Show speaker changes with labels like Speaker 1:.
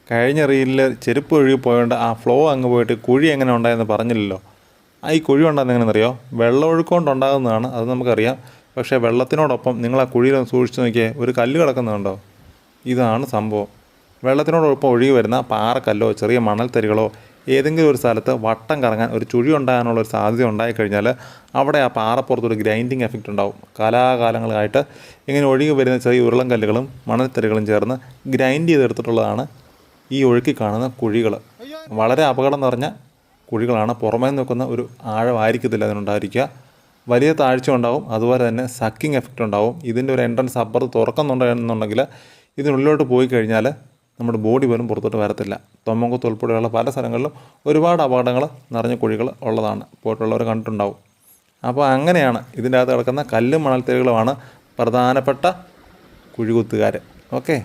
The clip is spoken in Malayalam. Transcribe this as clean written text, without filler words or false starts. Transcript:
Speaker 1: കഴിഞ്ഞ റീലിൽ ചെരുപ്പ് ഒഴുകി പോയതുകൊണ്ട് ആ ഫ്ലോ അങ്ങ് പോയിട്ട് കുഴി എങ്ങനെ ഉണ്ടായെന്ന് പറഞ്ഞില്ലല്ലോ. ഈ കുഴി ഉണ്ടാകുന്നത് എങ്ങനെയെന്നറിയോ? വെള്ളമൊഴുക്ക് കൊണ്ടുണ്ടാകുന്നതാണ്, അത് നമുക്കറിയാം. പക്ഷേ വെള്ളത്തിനോടൊപ്പം നിങ്ങൾ ആ കുഴിയിലൊന്ന് സൂക്ഷിച്ച് നോക്കിയേ, ഒരു കല്ല് കിടക്കുന്നുണ്ടോ? ഇതാണ് സംഭവം. വെള്ളത്തിനോടൊപ്പം ഒഴുകി വരുന്ന പാറക്കല്ലോ ചെറിയ മണൽത്തരികളോ ഏതെങ്കിലും ഒരു സ്ഥലത്ത് വട്ടം കറങ്ങാൻ ഒരു ചുഴി ഉണ്ടാകാനുള്ളൊരു സാധ്യത ഉണ്ടായിക്കഴിഞ്ഞാൽ അവിടെ ആ പാറപ്പുറത്തൊരു ഗ്രൈൻഡിങ് എഫക്റ്റ് ഉണ്ടാവും. കാലാകാലങ്ങളായിട്ട് ഇങ്ങനെ ഒഴുകി വരുന്ന ചെറിയ ഉരുളൻ കല്ലുകളും മണൽത്തരികളും ചേർന്ന് ഗ്രൈൻഡ് ചെയ്തെടുത്തിട്ടുള്ളതാണ് ഈ ഒഴുക്കി കാണുന്ന കുഴികൾ. വളരെ അപകടം നിറഞ്ഞ കുഴികളാണ്. പുറമേ നിൽക്കുന്ന ഒരു ആഴമായിരിക്കത്തില്ല അതിനുണ്ടായിരിക്കുക. വലിയ താഴ്ച ഉണ്ടാവും, അതുപോലെ തന്നെ സക്കിങ് എഫക്റ്റ് ഉണ്ടാവും. ഇതിൻ്റെ ഒരു എൻട്രൻസ് അപ്പുറത്ത് തുറക്കുന്നുണ്ടെന്നുണ്ടെങ്കിൽ ഇതിനുള്ളിലോട്ട് പോയി കഴിഞ്ഞാൽ നമ്മുടെ ബോഡി പോലും പുറത്തോട്ട് വരത്തില്ല. തൊമ്മൻകുത്ത് ഉൾപ്പെടെയുള്ള പല സ്ഥലങ്ങളിലും ഒരുപാട് അപകടങ്ങൾ നിറഞ്ഞ കുഴികൾ ഉള്ളതാണ്, പോയിട്ടുള്ളവർ കണ്ടിട്ടുണ്ടാവും. അപ്പോൾ അങ്ങനെയാണ് ഇതിൻ്റെ അകത്ത് കിടക്കുന്ന കല്ലും മണൽത്തരികളുമാണ് പ്രധാനപ്പെട്ട കുഴികുത്തുകാർ. ഓക്കെ.